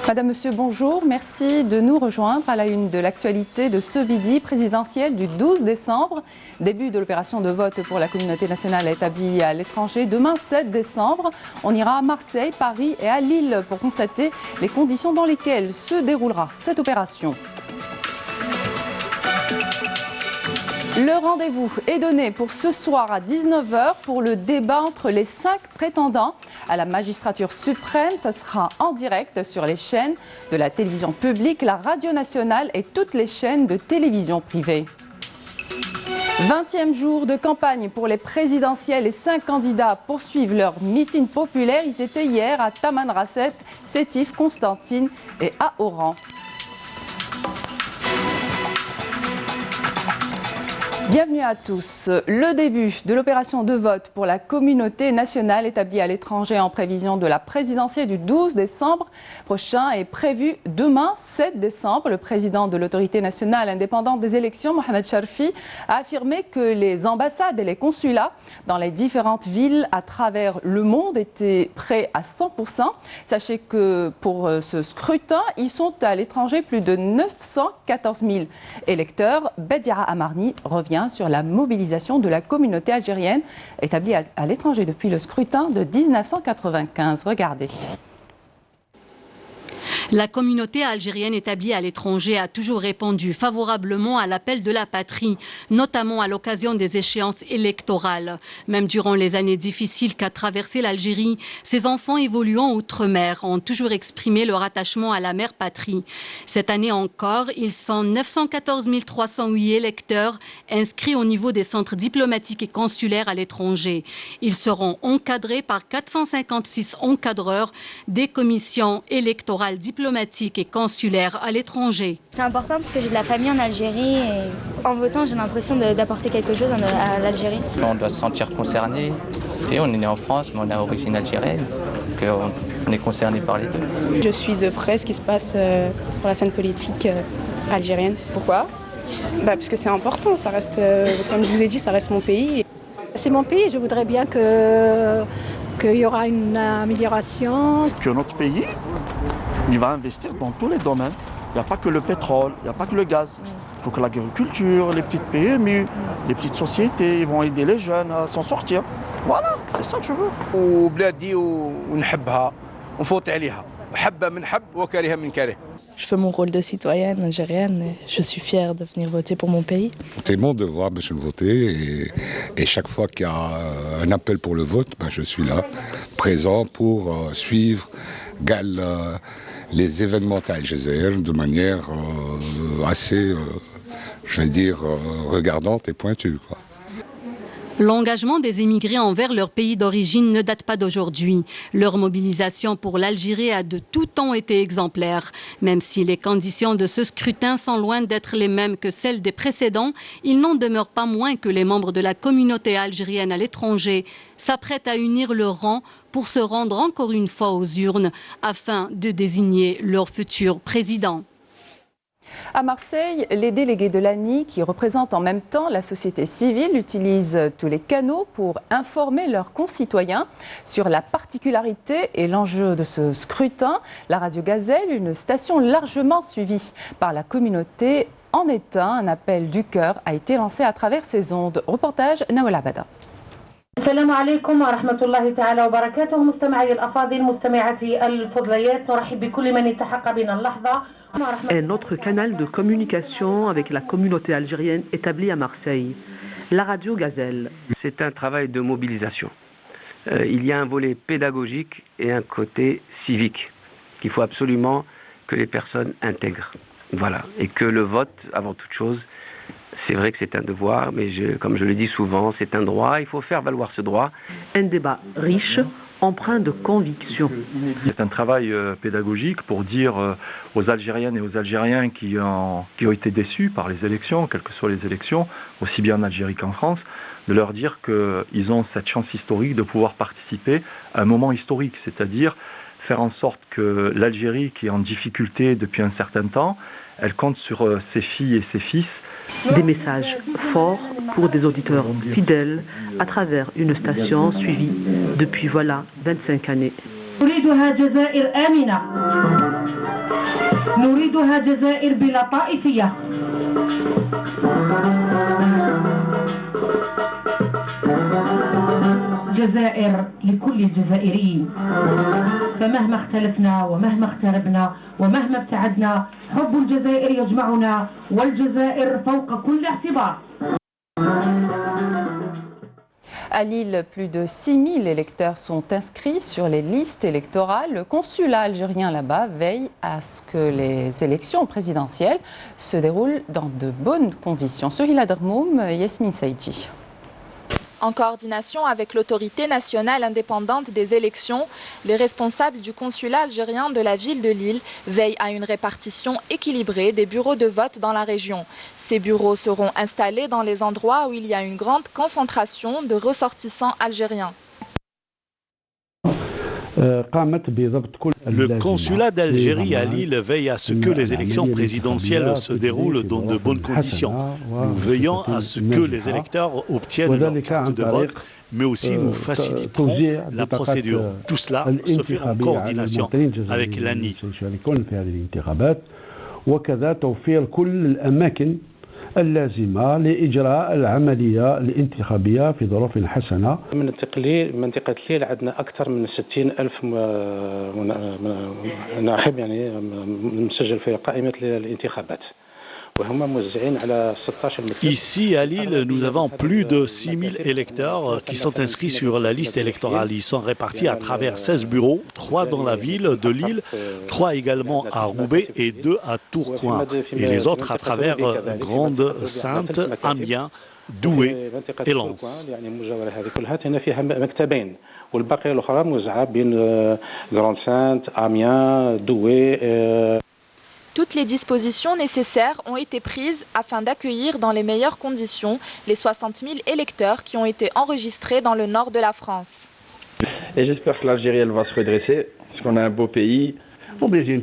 Madame, Monsieur, bonjour. Merci de nous rejoindre à la une de l'actualité de ce midi présidentiel du 12 décembre. Début de l'opération de vote pour la communauté nationale établie à l'étranger. Demain, 7 décembre, on ira à Marseille, Paris et à Lille pour constater les conditions dans lesquelles se déroulera cette opération. Le rendez-vous est donné pour ce soir à 19 h pour le débat entre les 5 prétendants à la magistrature suprême. Ça sera en direct sur les chaînes de la télévision publique, la radio nationale et toutes les chaînes de télévision privée. 20e jour de campagne pour les présidentielles. Les 5 candidats poursuivent leur meeting populaire. Ils étaient hier à Tamanrasset, Sétif, Constantine et à Oran. Bienvenue à tous. Le début de l'opération de vote pour la communauté nationale établie à l'étranger en prévision de la présidentielle du 12 décembre prochain est prévu demain, 7 décembre. Le président de l'autorité nationale indépendante des élections, Mohamed Charfi, a affirmé que les ambassades et les consulats dans les différentes villes à travers le monde étaient prêts à 100%. Sachez que pour ce scrutin, ils sont à l'étranger plus de 914 000 électeurs. Bediara Amarni revient sur la mobilisation de la communauté algérienne établie à l'étranger depuis le scrutin de 1995. Regardez. La communauté algérienne établie à l'étranger a toujours répondu favorablement à l'appel de la patrie, notamment à l'occasion des échéances électorales. Même durant les années difficiles qu'a traversé l'Algérie, ses enfants évoluant outre-mer ont toujours exprimé leur attachement à la mère patrie. Cette année encore, ils sont 914 308 électeurs inscrits au niveau des centres diplomatiques et consulaires à l'étranger. Ils seront encadrés par 456 encadreurs des commissions électorales diplomatiques et consulaires à l'étranger. C'est important parce que j'ai de la famille en Algérie et en votant j'ai l'impression d'apporter quelque chose à l'Algérie. On doit se sentir concerné. Et on est né en France mais on a origine algérienne, donc on est concerné par les deux. Je suis de près ce qui se passe sur la scène politique algérienne. Pourquoi ? Parce que c'est important, ça reste, comme je vous ai dit, ça reste mon pays. C'est mon pays, je voudrais bien qu'il y aura une amélioration. Que notre pays, il va investir dans tous les domaines. Il n'y a pas que le pétrole, il n'y a pas que le gaz. Il faut que l'agriculture, les petites PMU, les petites sociétés, ils vont aider les jeunes à s'en sortir. Voilà, c'est ça que je veux. Je fais mon rôle de citoyenne algérienne et je suis fière de venir voter pour mon pays. C'est mon devoir de voter et chaque fois qu'il y a un appel pour le vote, je suis là, présent pour suivre les événements algériens de manière assez, je vais dire, regardante et pointue, quoi. L'engagement des émigrés envers leur pays d'origine ne date pas d'aujourd'hui. Leur mobilisation pour l'Algérie a de tout temps été exemplaire. Même si les conditions de ce scrutin sont loin d'être les mêmes que celles des précédents, il n'en demeure pas moins que les membres de la communauté algérienne à l'étranger s'apprêtent à unir leurs rangs pour se rendre encore une fois aux urnes afin de désigner leur futur président. À Marseille, les délégués de l'ANI, qui représentent en même temps la société civile, utilisent tous les canaux pour informer leurs concitoyens sur la particularité et l'enjeu de ce scrutin. La radio Gazelle, une station largement suivie par la communauté, en est un appel du cœur a été lancé à travers ses ondes. Reportage Nawal Abada. السلام عليكم ورحمة الله تعالى وبركاته مستمعي الأفاضل مستمعاتي الفضليات نرحب بكل من التحق بنا اللحظة. Un autre canal de communication avec la communauté algérienne établie à Marseille, la radio Gazelle. C'est un travail de mobilisation. Il y a un volet pédagogique et un côté civique qu'il faut absolument que les personnes intègrent. Voilà. Et que le vote, avant toute chose, c'est vrai que c'est un devoir, mais comme je le dis souvent, c'est un droit, il faut faire valoir ce droit. Un débat riche, empreint de conviction. C'est un travail pédagogique pour dire aux Algériennes et aux Algériens qui ont été déçus par les élections, quelles que soient les élections, aussi bien en Algérie qu'en France, de leur dire qu'ils ont cette chance historique de pouvoir participer à un moment historique, c'est-à-dire faire en sorte que l'Algérie, qui est en difficulté depuis un certain temps, elle compte sur ses filles et ses fils. Des messages forts pour des auditeurs fidèles à travers une station suivie depuis voilà 25 années. نريدها جزائر بلا طائفية. جزائر لكل الجزائريين، فمهما اختلفنا ومهما اقتربنا ومهما ابتعدنا حب الجزائر يجمعنا والجزائر فوق كل اعتبار. À Lille, plus de 6000 électeurs sont inscrits sur les listes électorales. Le consulat algérien là-bas veille à ce que les élections présidentielles se déroulent dans de bonnes conditions. Sur Hila Dermoum, Yasmine Saïdji. En coordination avec l'autorité nationale indépendante des élections, les responsables du consulat algérien de la ville de Lille veillent à une répartition équilibrée des bureaux de vote dans la région. Ces bureaux seront installés dans les endroits où il y a une grande concentration de ressortissants algériens. Le consulat d'Algérie à Lille veille à ce que les élections présidentielles se déroulent dans de bonnes conditions. Nous veillons à ce que les électeurs obtiennent leur carte de vote, mais aussi nous faciliterons la procédure. Tout cela se fait en coordination avec l'ANI. اللازمة لإجراء العملية الانتخابية في ظروف حسنة. من منطقة ليل عندنا أكثر من 60,000 ناخب يعني مسجل في قائمة الانتخابات. Ici à Lille, nous avons plus de 6000 électeurs qui sont inscrits sur la liste électorale. Ils sont répartis à travers 16 bureaux, 3 dans la ville de Lille, 3 également à Roubaix et 2 à Tourcoing. Et les autres à travers Grande-Sainte, Amiens, Douai et Lens. والباقي الأخرى موزعة بين Grande-Sainte, Amiens, Douai. Toutes les dispositions nécessaires ont été prises afin d'accueillir dans les meilleures conditions les 60 000 électeurs qui ont été enregistrés dans le nord de la France. Et j'espère que l'Algérie va se redresser, parce qu'on a un beau pays. Obligé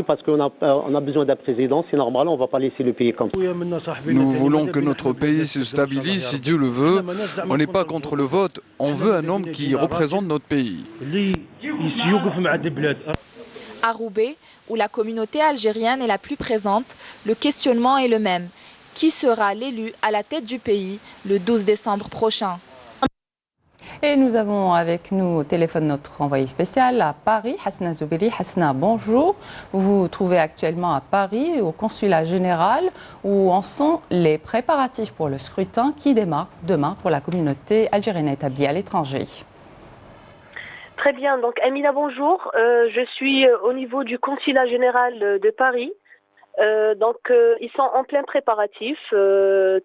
parce qu'on a besoin d'un président, c'est normal, on ne va pas laisser le pays comme ça. Nous voulons que notre pays se stabilise si Dieu le veut. On n'est pas contre le vote, on veut un homme qui représente notre pays. À Roubaix, où la communauté algérienne est la plus présente, le questionnement est le même. Qui sera l'élu à la tête du pays le 12 décembre prochain? Et nous avons avec nous au téléphone notre envoyé spécial à Paris, Hasna Zoubiri. Hasna, bonjour. Vous vous trouvez actuellement à Paris, au consulat général, où en sont les préparatifs pour le scrutin qui démarre demain pour la communauté algérienne établie à l'étranger. Très bien, donc Amina, bonjour. Je suis au niveau du consulat général de Paris. Ils sont en plein préparatif,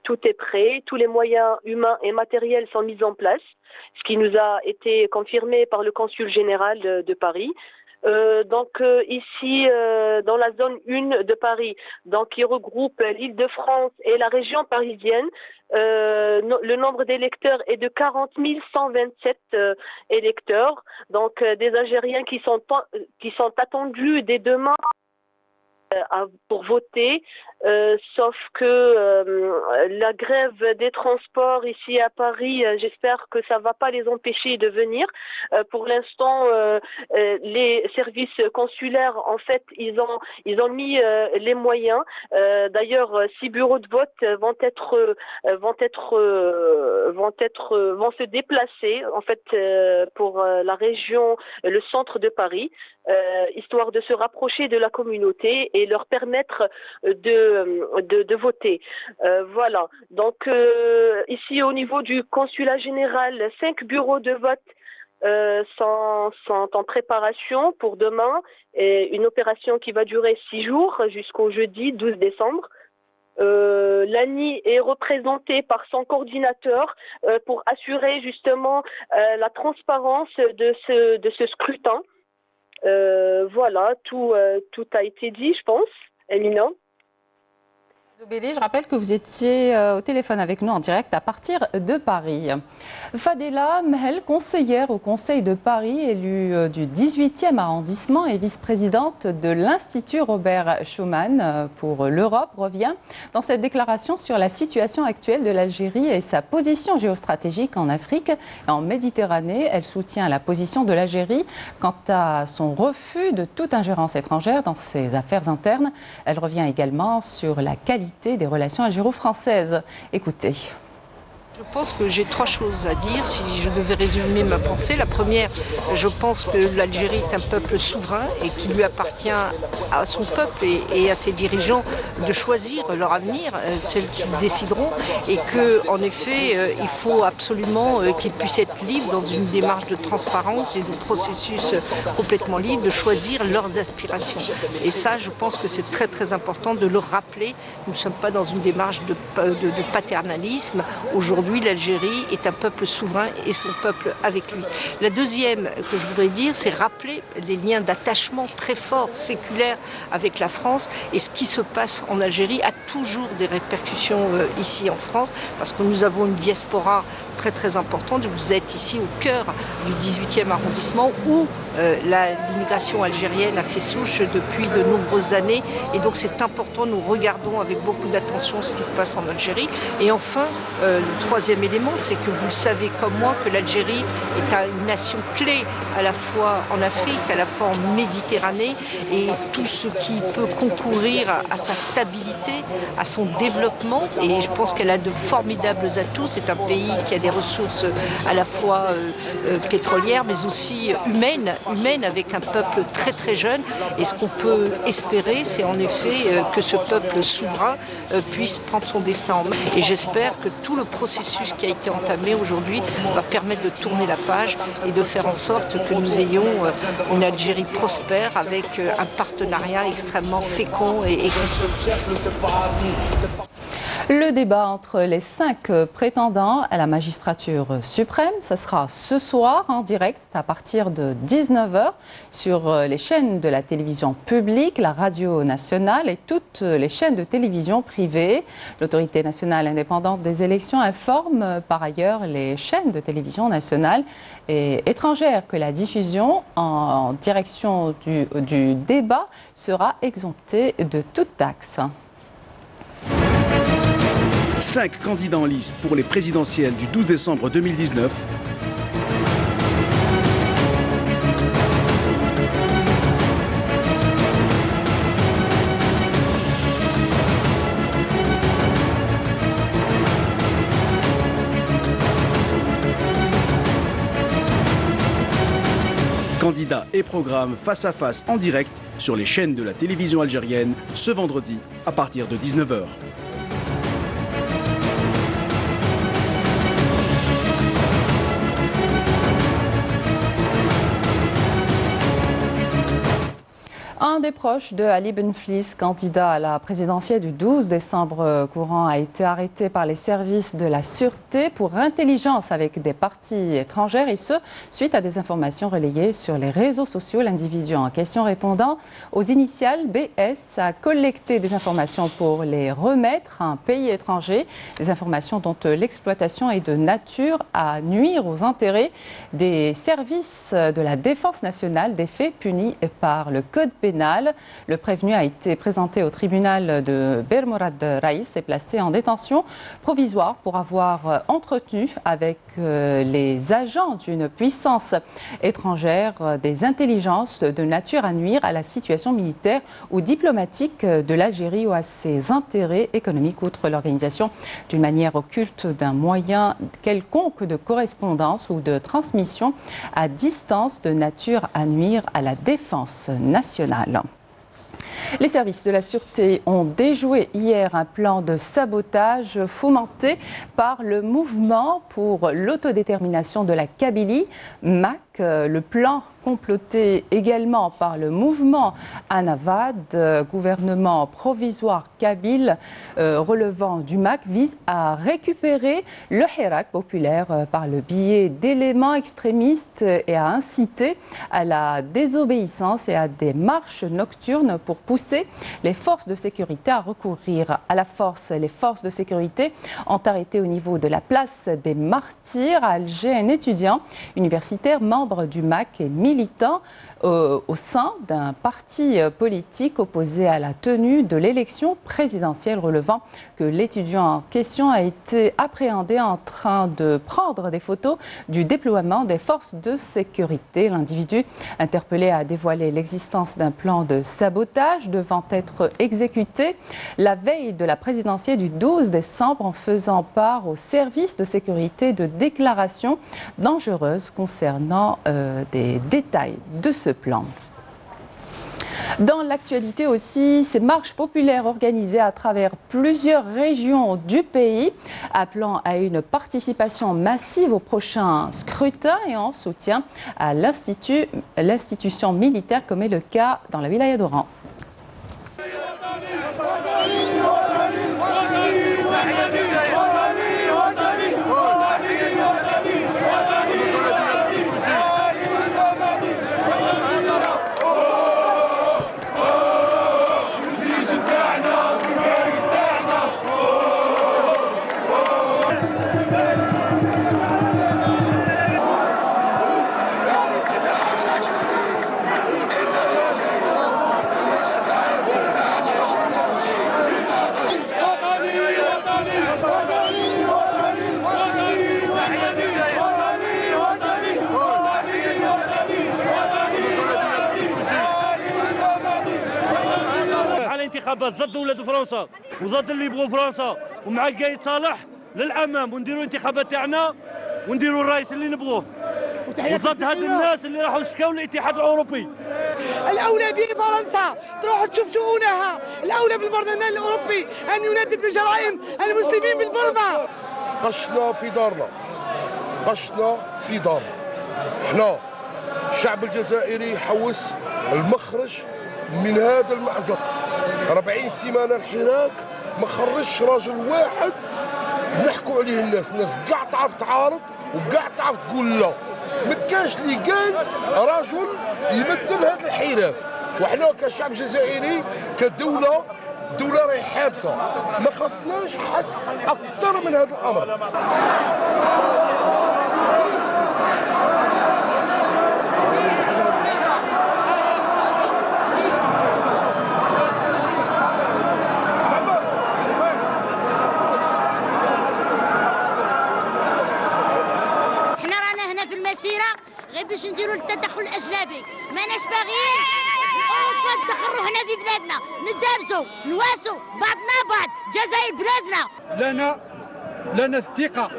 tout est prêt, tous les moyens humains et matériels sont mis en place, ce qui nous a été confirmé par le consul général de Paris. Ici, dans la zone 1 de Paris, qui regroupe l'Île-de-France et la région parisienne, le nombre d'électeurs est de 40 127 électeurs, donc des Algériens qui sont attendus dès demain pour voter, sauf que la grève des transports ici à Paris, j'espère que ça ne va pas les empêcher de venir. Pour l'instant, les services consulaires, en fait, ils ont mis les moyens. D'ailleurs, 6 bureaux de vote vont se déplacer, en fait, pour la région, le centre de Paris, histoire de se rapprocher de la communauté et leur permettre de voter. Voilà. Donc ici au niveau du consulat général, 5 bureaux de vote sont en préparation pour demain, et une opération qui va durer 6 jours jusqu'au jeudi 12 décembre. L'ANI est représentée par son coordinateur pour assurer justement la transparence de ce scrutin. Voilà, tout a été dit, je pense, Emina. Je rappelle que vous étiez au téléphone avec nous en direct à partir de Paris. Fadela Mhel, conseillère au Conseil de Paris, élue du 18e arrondissement et vice-présidente de l'Institut Robert Schuman pour l'Europe, revient dans cette déclaration sur la situation actuelle de l'Algérie et sa position géostratégique en Afrique et en Méditerranée. Elle soutient la position de l'Algérie quant à son refus de toute ingérence étrangère dans ses affaires internes. Elle revient également sur la qualité des relations algéro-françaises. Écoutez. Je pense que j'ai trois choses à dire si je devais résumer ma pensée. La première, je pense que l'Algérie est un peuple souverain et qu'il lui appartient à son peuple et à ses dirigeants de choisir leur avenir, celles qu'ils décideront, et qu'en effet, il faut absolument qu'ils puissent être libres dans une démarche de transparence et de processus complètement libre, de choisir leurs aspirations. Et ça, je pense que c'est très très important de le rappeler. Nous ne sommes pas dans une démarche de paternalisme. Aujourd'hui, l'Algérie est un peuple souverain et son peuple avec lui. La deuxième que je voudrais dire, c'est rappeler les liens d'attachement très forts, séculaires avec la France. Et ce qui se passe en Algérie a toujours des répercussions ici en France, parce que nous avons une diaspora très très importante. Vous êtes ici au cœur du 18e arrondissement où l'immigration algérienne a fait souche depuis de nombreuses années. Et donc c'est important, nous regardons avec beaucoup d'attention ce qui se passe en Algérie. Et enfin, le troisième élément, c'est que vous le savez comme moi que l'Algérie est une nation clé à la fois en Afrique, à la fois en Méditerranée, et tout ce qui peut concourir à sa stabilité, à son développement. Et je pense qu'elle a de formidables atouts. C'est un pays qui a des ressources à la fois pétrolières, mais aussi humaines, avec un peuple très très jeune. Et ce qu'on peut espérer, c'est en effet que ce peuple souverain puisse prendre son destin en main. Et j'espère que tout le processus qui a été entamé aujourd'hui va permettre de tourner la page et de faire en sorte que nous ayons une Algérie prospère avec un partenariat extrêmement fécond et constructif. Le débat entre les 5 prétendants à la magistrature suprême, ce sera ce soir en direct à partir de 19h sur les chaînes de la télévision publique, la radio nationale et toutes les chaînes de télévision privées. L'autorité nationale indépendante des élections informe par ailleurs les chaînes de télévision nationales et étrangères que la diffusion en direction du débat sera exemptée de toute taxe. 5 candidats en lice pour les présidentielles du 12 décembre 2019. Candidats et programmes face à face en direct sur les chaînes de la télévision algérienne ce vendredi à partir de 19h. Un des proches de Ali Benflis, candidat à la présidentielle du 12 décembre courant, a été arrêté par les services de la Sûreté pour intelligence avec des parties étrangères, et ce, suite à des informations relayées sur les réseaux sociaux. L'individu en question, répondant aux initiales BS, a collecté des informations pour les remettre à un pays étranger, des informations dont l'exploitation est de nature à nuire aux intérêts des services de la défense nationale, des faits punis par le Code pénal. Le prévenu a été présenté au tribunal de Bermorad Raïs et placé en détention provisoire pour avoir entretenu avec les agents d'une puissance étrangère des intelligences de nature à nuire à la situation militaire ou diplomatique de l'Algérie ou à ses intérêts économiques, outre l'organisation d'une manière occulte d'un moyen quelconque de correspondance ou de transmission à distance de nature à nuire à la défense nationale. Les services de la Sûreté ont déjoué hier un plan de sabotage fomenté par le mouvement pour l'autodétermination de la Kabylie, MAC. Le plan comploté également par le mouvement Anavad, gouvernement provisoire kabyle relevant du MAC, vise à récupérer le Hirak populaire par le biais d'éléments extrémistes et à inciter à la désobéissance et à des marches nocturnes pour pousser les forces de sécurité à recourir à la force. Les forces de sécurité ont arrêté au niveau de la place des Martyrs à Alger un étudiant universitaire membre du MAC et militant au sein d'un parti politique opposé à la tenue de l'élection présidentielle, relevant que l'étudiant en question a été appréhendé en train de prendre des photos du déploiement des forces de sécurité. L'individu interpellé a dévoilé l'existence d'un plan de sabotage devant être exécuté la veille de la présidentielle du 12 décembre en faisant part au service de sécurité de déclarations dangereuses concernant des détails de ce plan. Dans l'actualité aussi, ces marches populaires organisées à travers plusieurs régions du pays, appelant à une participation massive au prochain scrutin et en soutien à l'institution militaire, comme est le cas dans la wilaya d'Oran. انتخابات ضد ولاد فرنسا وضد اللي يبغوا فرنسا ومع قايد صالح للامام، ونديروا الانتخابات تاعنا ونديروا الرئيس اللي نبغوه، وضد هاد الناس اللي راحوا شكاو للاتحاد الاوروبي. الاولى بفرنسا تروح تشوف شؤونها، الاولى بالبرلمان الاوروبي ان يندد بجرائم المسلمين بالبرما. قشنا في دارنا، قشنا في دارنا. احنا الشعب الجزائري يحوس المخرج من هذا المأزق. 40 سيمانه الحراك ما خرجش راجل واحد نحكوا عليه الناس كاع تعرف تعارض وكاع تعرف تقول لا. ما كانش اللي قال رجل يمثل هذا الحراك، وحنا كشعب جزائري كدوله راهي حابسه، ما خصناش حس اكثر من هذا الامر. غير باش نديروا التدخل الاجنبي، ماناش باغيين اوروبا تدخل روحنا في بلادنا، ندابزوا نواسوا بعضنا بعض، الجزائر بلادنا. لنا الثقه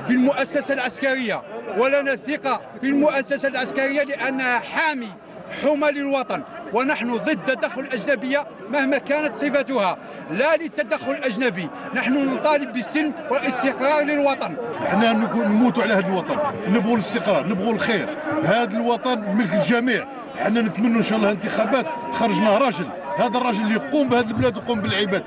في المؤسسه العسكريه، ولنا الثقه في المؤسسه العسكريه لانها حمى للوطن، ونحن ضد التدخل الأجنبية مهما كانت صفتها، لا للتدخل الأجنبي. نحن نطالب بالسلم والاستقرار للوطن. احنا نموتوا على هذا الوطن، نبغوا الاستقرار، نبغوا الخير. هذا الوطن ملك الجميع. احنا نتمنى ان شاء الله انتخابات تخرجنا راجل، هذا الراجل اللي يقوم بهذه البلاد ويقوم بالعباد.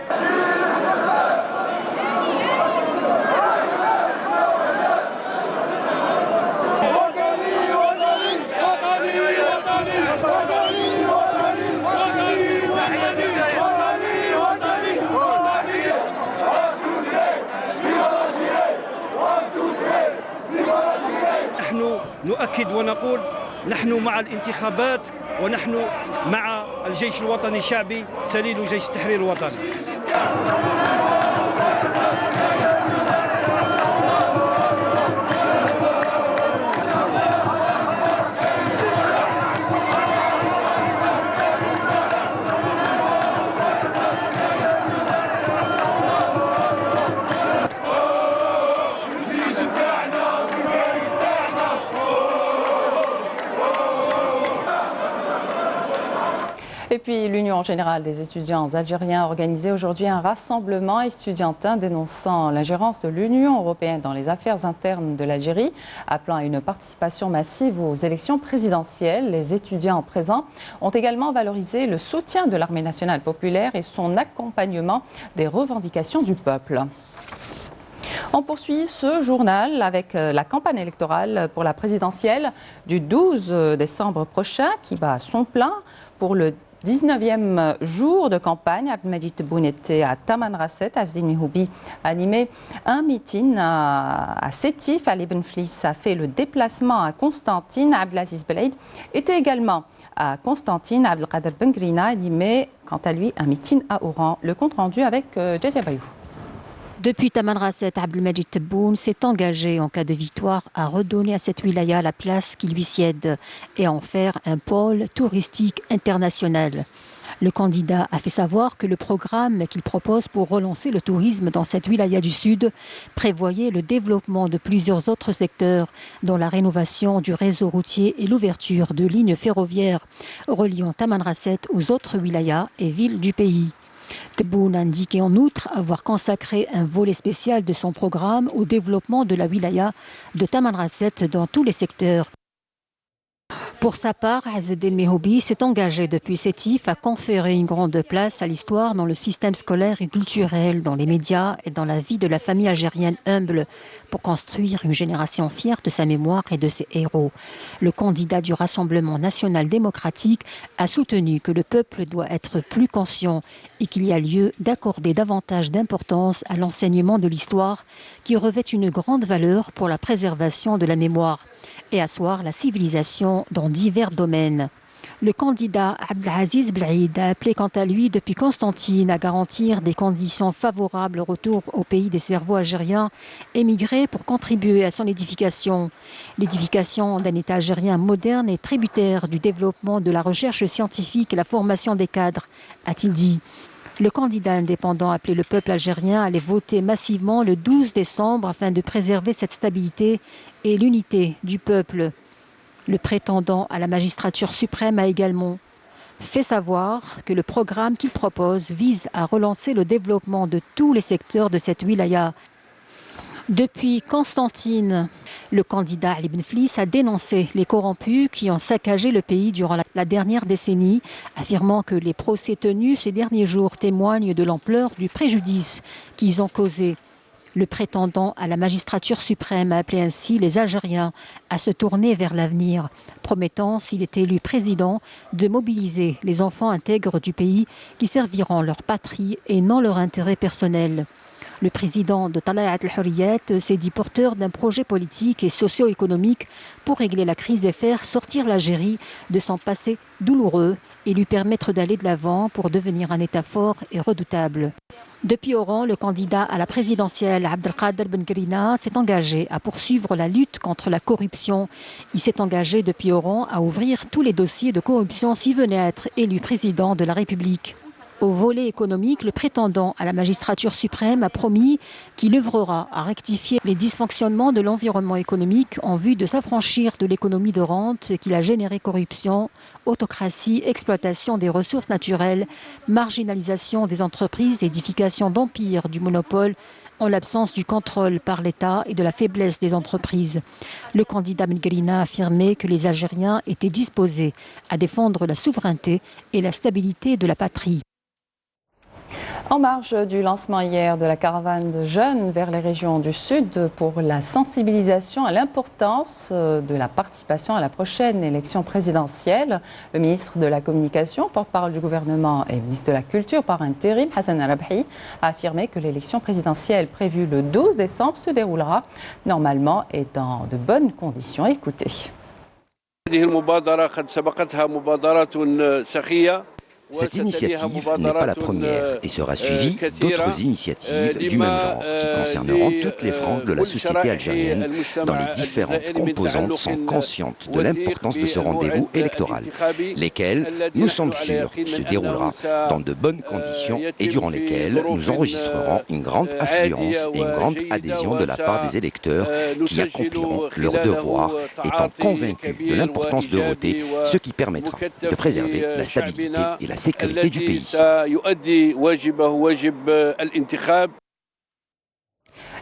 نحن نؤكد ونقول نحن مع الانتخابات، ونحن مع الجيش الوطني الشعبي سليل جيش التحرير الوطني. Et puis l'Union générale des étudiants algériens a organisé aujourd'hui un rassemblement estudiantin dénonçant l'ingérence de l'Union européenne dans les affaires internes de l'Algérie, appelant à une participation massive aux élections présidentielles. Les étudiants présents ont également valorisé le soutien de l'armée nationale populaire et son accompagnement des revendications du peuple. On poursuit ce journal avec la campagne électorale pour la présidentielle du 12 décembre prochain qui bat son plein. Pour le 19e jour de campagne, Abdelmajid Tebboune était à Tamanrasset, à Mehoubi, a animé un meeting à Sétif. Ali Ben Fliss a fait le déplacement à Constantine. Abdelaziz Belaïd était également à Constantine. Abdelkader Ben Grina animait quant à lui un meeting à Oran. Le compte rendu avec Jazia Bayou. Depuis Tamanrasset, Abdelmajid Tebboune s'est engagé en cas de victoire à redonner à cette wilaya la place qui lui sied et à en faire un pôle touristique international. Le candidat a fait savoir que le programme qu'il propose pour relancer le tourisme dans cette wilaya du Sud prévoyait le développement de plusieurs autres secteurs, dont la rénovation du réseau routier et l'ouverture de lignes ferroviaires reliant Tamanrasset aux autres wilayas et villes du pays. Tebboune a indiqué en outre avoir consacré un volet spécial de son programme au développement de la wilaya de Tamanrasset dans tous les secteurs. Pour sa part, Azzeddin Mehoubi s'est engagé depuis Sétif à conférer une grande place à l'histoire dans le système scolaire et culturel, dans les médias et dans la vie de la famille algérienne humble, pour construire une génération fière de sa mémoire et de ses héros. Le candidat du Rassemblement national démocratique a soutenu que le peuple doit être plus conscient et qu'il y a lieu d'accorder davantage d'importance à l'enseignement de l'histoire qui revêt une grande valeur pour la préservation de la mémoire et asseoir la civilisation dans divers domaines. Le candidat Abdelaziz Belaïd a appelé quant à lui depuis Constantine à garantir des conditions favorables au retour au pays des cerveaux algériens émigrés pour contribuer à son édification. L'édification d'un État algérien moderne est tributaire du développement de la recherche scientifique et la formation des cadres, a-t-il dit. Le candidat indépendant a appelé le peuple algérien à aller voter massivement le 12 décembre afin de préserver cette stabilité et l'unité du peuple. Le prétendant à la magistrature suprême a également fait savoir que le programme qu'il propose vise à relancer le développement de tous les secteurs de cette wilaya. Depuis Constantine, le candidat Ali Ben Fliss a dénoncé les corrompus qui ont saccagé le pays durant la dernière décennie, affirmant que les procès tenus ces derniers jours témoignent de l'ampleur du préjudice qu'ils ont causé. Le prétendant à la magistrature suprême a appelé ainsi les Algériens à se tourner vers l'avenir, promettant, s'il est élu président, de mobiliser les enfants intègres du pays qui serviront leur patrie et non leur intérêt personnel. Le président de Talayat al-Hurriyat s'est dit porteur d'un projet politique et socio-économique pour régler la crise et faire sortir l'Algérie de son passé douloureux et lui permettre d'aller de l'avant pour devenir un État fort et redoutable. Depuis Oran, le candidat à la présidentielle Abdelkader Ben Grina s'est engagé à poursuivre la lutte contre la corruption. Il s'est engagé depuis Oran à ouvrir tous les dossiers de corruption s'il venait à être élu président de la République. Au volet économique, le prétendant à la magistrature suprême a promis qu'il œuvrera à rectifier les dysfonctionnements de l'environnement économique en vue de s'affranchir de l'économie de rente qu'il a généré corruption, autocratie, exploitation des ressources naturelles, marginalisation des entreprises, édification d'empires du monopole en l'absence du contrôle par l'État et de la faiblesse des entreprises. Le candidat Ben Grina a affirmé que les Algériens étaient disposés à défendre la souveraineté et la stabilité de la patrie. En marge du lancement hier de la caravane de jeunes vers les régions du Sud pour la sensibilisation à l'importance de la participation à la prochaine élection présidentielle, le ministre de la Communication, porte-parole du gouvernement et ministre de la Culture par intérim, Hassan Rabhi, a affirmé que l'élection présidentielle prévue le 12 décembre se déroulera normalement et dans de bonnes conditions. Écoutez. Cette initiative n'est pas la première et sera suivie d'autres initiatives du même genre qui concerneront toutes les franges de la société algérienne dont les différentes composantes sont conscientes de l'importance de ce rendez-vous électoral, lesquels, nous sommes sûrs, se déroulera dans de bonnes conditions et durant lesquels nous enregistrerons une grande affluence et une grande adhésion de la part des électeurs qui accompliront leur devoir, étant convaincus de l'importance de voter, ce qui permettra de préserver la stabilité et la sécurité du pays.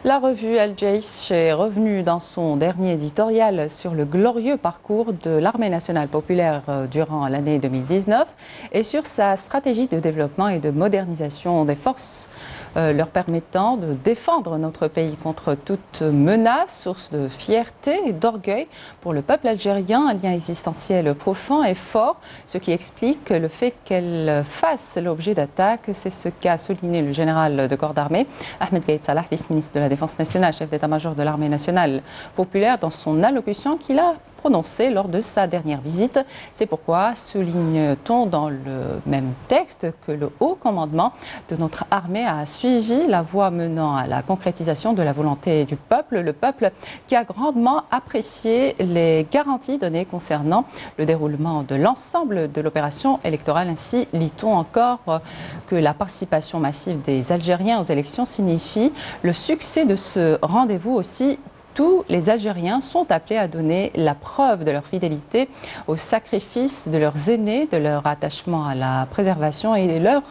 La revue Al-Jaish est revenue dans son dernier éditorial sur le glorieux parcours de l'armée nationale populaire durant l'année 2019 et sur sa stratégie de développement et de modernisation des forces leur permettant de défendre notre pays contre toute menace, source de fierté et d'orgueil pour le peuple algérien, un lien existentiel profond et fort, ce qui explique le fait qu'elle fasse l'objet d'attaques. C'est ce qu'a souligné le général de corps d'armée, Ahmed Gaïd Salah, vice-ministre de la Défense nationale, chef d'état-major de l'armée nationale populaire, dans son allocution qu'il a prononcée lors de sa dernière visite. C'est pourquoi souligne-t-on dans le même texte que le haut commandement de notre armée a suivi la voie menant à la concrétisation de la volonté du peuple, le peuple qui a grandement apprécié les garanties données concernant le déroulement de l'ensemble de l'opération électorale. Ainsi, lit-on encore que la participation massive des Algériens aux élections signifie le succès de ce rendez-vous. Aussi, tous les Algériens sont appelés à donner la preuve de leur fidélité au sacrifice de leurs aînés, de leur attachement à la préservation et de leur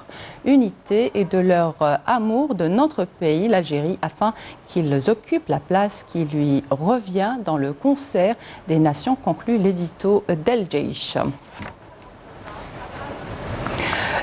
unité et de leur amour de notre pays, l'Algérie, afin qu'ils occupent la place qui lui revient dans le concert des nations, conclut l'édito d'Al-Jaish.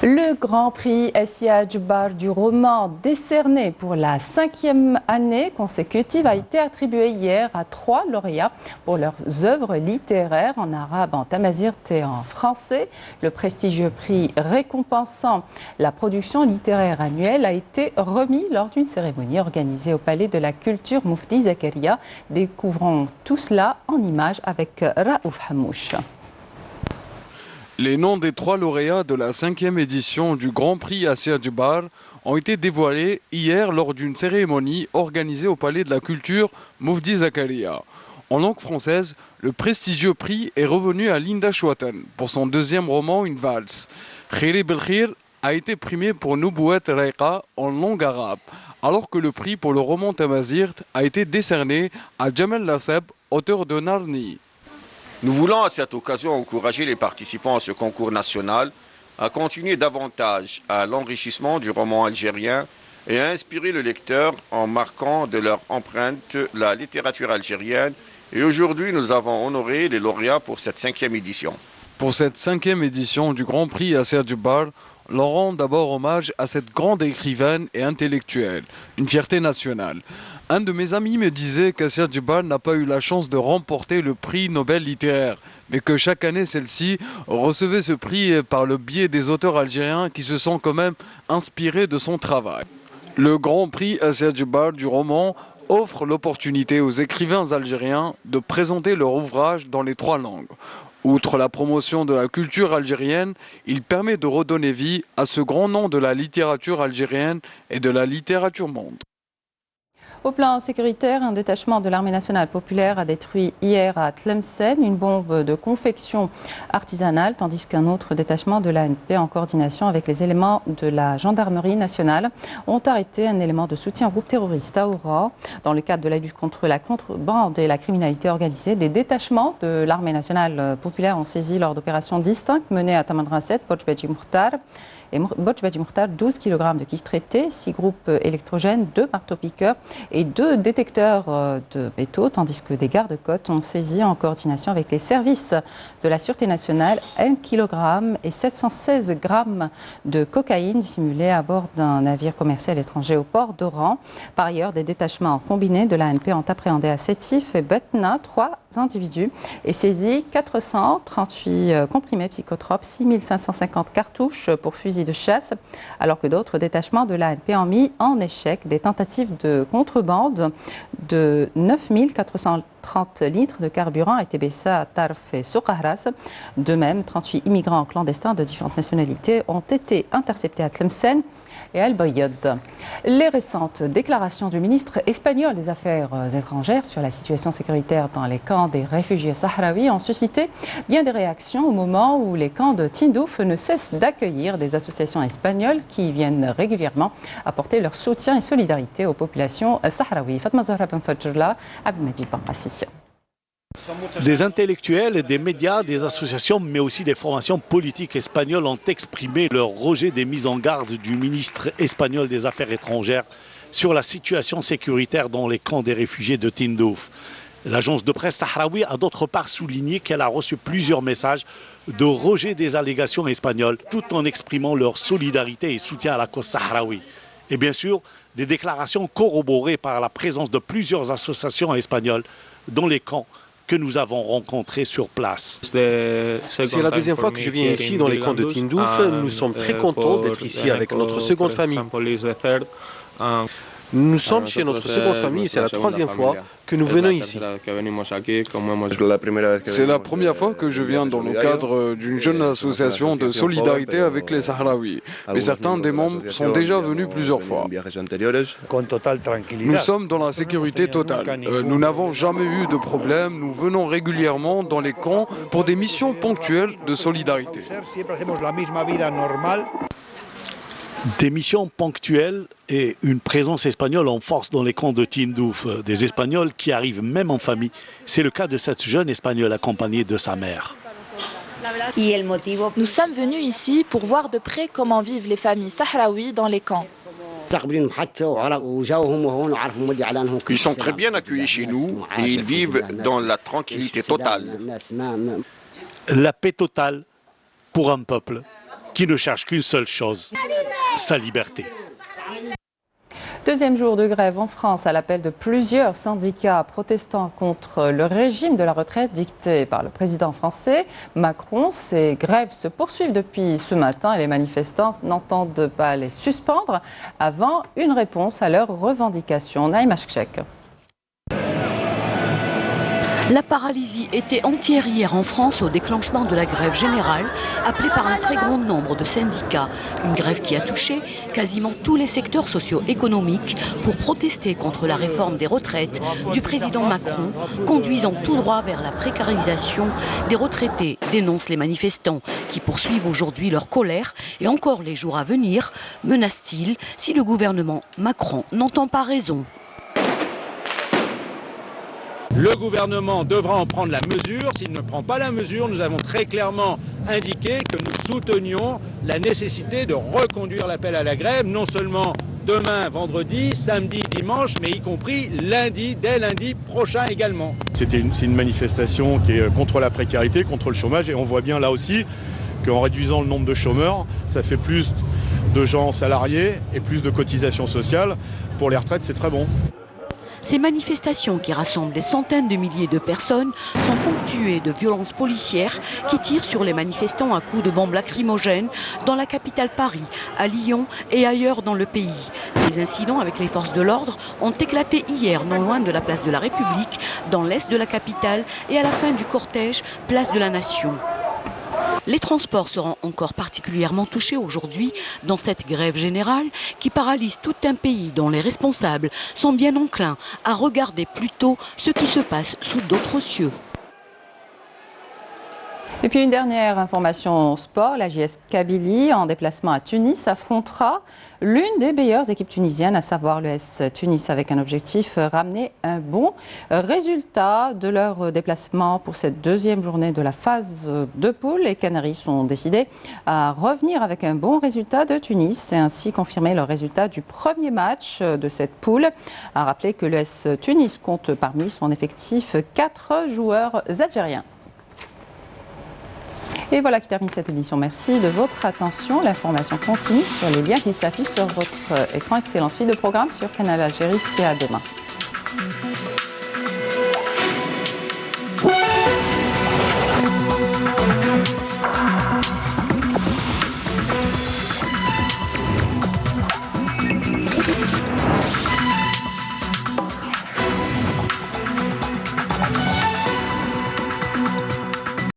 Le Grand Prix Assia Djbar du roman, décerné pour la 5e année consécutive, a été attribué hier à 3 lauréats pour leurs œuvres littéraires en arabe, en tamazight et en français. Le prestigieux prix récompensant la production littéraire annuelle a été remis lors d'une cérémonie organisée au Palais de la Culture Moufti Zakaria. Découvrons tout cela en images avec Raouf Hamouche. Les noms des 3 lauréats de la 5e édition du Grand Prix Assia Djbar ont été dévoilés hier lors d'une cérémonie organisée au Palais de la Culture Moufti Zakaria. En langue française, le prestigieux prix est revenu à Linda Chouaten pour son 2e roman, Une valse. Khiri Belkhir a été primé pour Noubouet Raïqa en langue arabe, alors que le prix pour le roman tamazirt a été décerné à Jamel Lasseb, auteur de Narni. Nous voulons à cette occasion encourager les participants à ce concours national à continuer davantage à l'enrichissement du roman algérien et à inspirer le lecteur en marquant de leur empreinte la littérature algérienne. Et aujourd'hui, nous avons honoré les lauréats pour cette 5e édition. Pour cette 5e édition du Grand Prix Assia Djbar, l'on rend d'abord hommage à cette grande écrivaine et intellectuelle, une fierté nationale. Un de mes amis me disait qu'Assia Djbar n'a pas eu la chance de remporter le prix Nobel littéraire, mais que chaque année celle-ci recevait ce prix par le biais des auteurs algériens qui se sont quand même inspirés de son travail. Le Grand Prix Assia Djbar du roman offre l'opportunité aux écrivains algériens de présenter leur ouvrage dans les 3 langues. Outre la promotion de la culture algérienne, il permet de redonner vie à ce grand nom de la littérature algérienne et de la littérature monde. Au plan sécuritaire, un détachement de l'armée nationale populaire a détruit hier à Tlemcen une bombe de confection artisanale, tandis qu'un autre détachement de l'ANP en coordination avec les éléments de la gendarmerie nationale ont arrêté un élément de soutien au groupe terroriste à Oura. Dans le cadre de la lutte contre la contrebande et la criminalité organisée, des détachements de l'armée nationale populaire ont saisi lors d'opérations distinctes menées à Tamanrasset, Bojbedji Mokhtar et Bojbedji Mokhtar, 12 kg de kifs traités, 6 groupes électrogènes, 2 marteaux-piqueurs et 2 détecteurs de métaux, tandis que des gardes-côtes ont saisi en coordination avec les services de la Sûreté nationale 1 kg et 716 grammes de cocaïne dissimulée à bord d'un navire commercial étranger au port d'Oran. Par ailleurs, des détachements combinés de l'ANP ont appréhendé à Sétif et Betna 3 individus et saisi 438 comprimés psychotropes, 6550 cartouches pour fusils de chasse, alors que d'autres détachements de l'ANP ont mis en échec des tentatives de contrebande de 9430 litres de carburant à Tébessa, Tarf et Soukahras. De même, 38 immigrants clandestins de différentes nationalités ont été interceptés à Tlemcen et Al-Bayad. Les récentes déclarations du ministre espagnol des Affaires étrangères sur la situation sécuritaire dans les camps des réfugiés sahraouis ont suscité bien des réactions au moment où les camps de Tindouf ne cessent d'accueillir des associations espagnoles qui viennent régulièrement apporter leur soutien et solidarité aux populations sahraouies. Fatma Zahra Ben Fadjrla, Abdelmajid Banqassi. Des intellectuels, des médias, des associations, mais aussi des formations politiques espagnoles ont exprimé leur rejet des mises en garde du ministre espagnol des Affaires étrangères sur la situation sécuritaire dans les camps des réfugiés de Tindouf. L'agence de presse sahraoui a d'autre part souligné qu'elle a reçu plusieurs messages de rejet des allégations espagnoles, tout en exprimant leur solidarité et soutien à la cause sahraoui. Et bien sûr, des déclarations corroborées par la présence de plusieurs associations espagnoles dans les camps que nous avons rencontrés sur place. C'est la deuxième fois que je viens ici dans les camps de Tindouf. Nous sommes très contents d'être ici avec notre seconde famille. Nous sommes chez notre seconde famille et c'est la troisième fois que nous venons ici. C'est la première fois que je viens dans le cadre d'une jeune association de solidarité avec les Sahraouis. Mais certains des membres sont déjà venus plusieurs fois. Nous sommes dans la sécurité totale. Nous n'avons jamais eu de problème. Nous venons régulièrement dans les camps pour des missions ponctuelles de solidarité. Des missions ponctuelles et une présence espagnole en force dans les camps de Tindouf. Des Espagnols qui arrivent même en famille. C'est le cas de cette jeune Espagnole accompagnée de sa mère. Nous sommes venus ici pour voir de près comment vivent les familles sahraouis dans les camps. Ils sont très bien accueillis chez nous et ils vivent dans la tranquillité totale. La paix totale pour un peuple qui ne cherche qu'une seule chose, sa liberté. Deuxième jour de grève en France à l'appel de plusieurs syndicats protestant contre le régime de la retraite dicté par le président français Macron. Ces grèves se poursuivent depuis ce matin et les manifestants n'entendent pas les suspendre avant une réponse à leurs revendications. Naïma Chkchek. La paralysie était entière hier en France au déclenchement de la grève générale appelée par un très grand nombre de syndicats. Une grève qui a touché quasiment tous les secteurs socio-économiques pour protester contre la réforme des retraites du président Macron, conduisant tout droit vers la précarisation des retraités, dénoncent les manifestants qui poursuivent aujourd'hui leur colère et encore les jours à venir, menacent-ils si le gouvernement Macron n'entend pas raison. Le gouvernement devra en prendre la mesure. S'il ne prend pas la mesure, nous avons très clairement indiqué que nous soutenions la nécessité de reconduire l'appel à la grève, non seulement demain, vendredi, samedi, dimanche, mais y compris lundi, dès lundi prochain également. C'est une manifestation qui est contre la précarité, contre le chômage, et on voit bien là aussi qu'en réduisant le nombre de chômeurs, ça fait plus de gens salariés et plus de cotisations sociales. Pour les retraites, c'est très bon. Ces manifestations qui rassemblent des centaines de milliers de personnes sont ponctuées de violences policières qui tirent sur les manifestants à coups de bombes lacrymogènes dans la capitale Paris, à Lyon et ailleurs dans le pays. Les incidents avec les forces de l'ordre ont éclaté hier non loin de la place de la République, dans l'est de la capitale et à la fin du cortège, place de la Nation. Les transports seront encore particulièrement touchés aujourd'hui dans cette grève générale qui paralyse tout un pays dont les responsables sont bien enclins à regarder plutôt ce qui se passe sous d'autres cieux. Et puis une dernière information sport, la JS Kabylie en déplacement à Tunis affrontera l'une des meilleures équipes tunisiennes, à savoir l'ES Tunis, avec un objectif, ramener un bon résultat de leur déplacement pour cette deuxième journée de la phase de poule. Les Canaries sont décidés à revenir avec un bon résultat de Tunis et ainsi confirmer le résultat du premier match de cette poule. À rappeler que l'ES Tunis compte parmi son effectif 4 joueurs algériens. Et voilà qui termine cette édition. Merci de votre attention. L'information continue sur les liens qui s'affichent sur votre écran. Excellente suite de programme sur Canal Algérie. C'est à demain.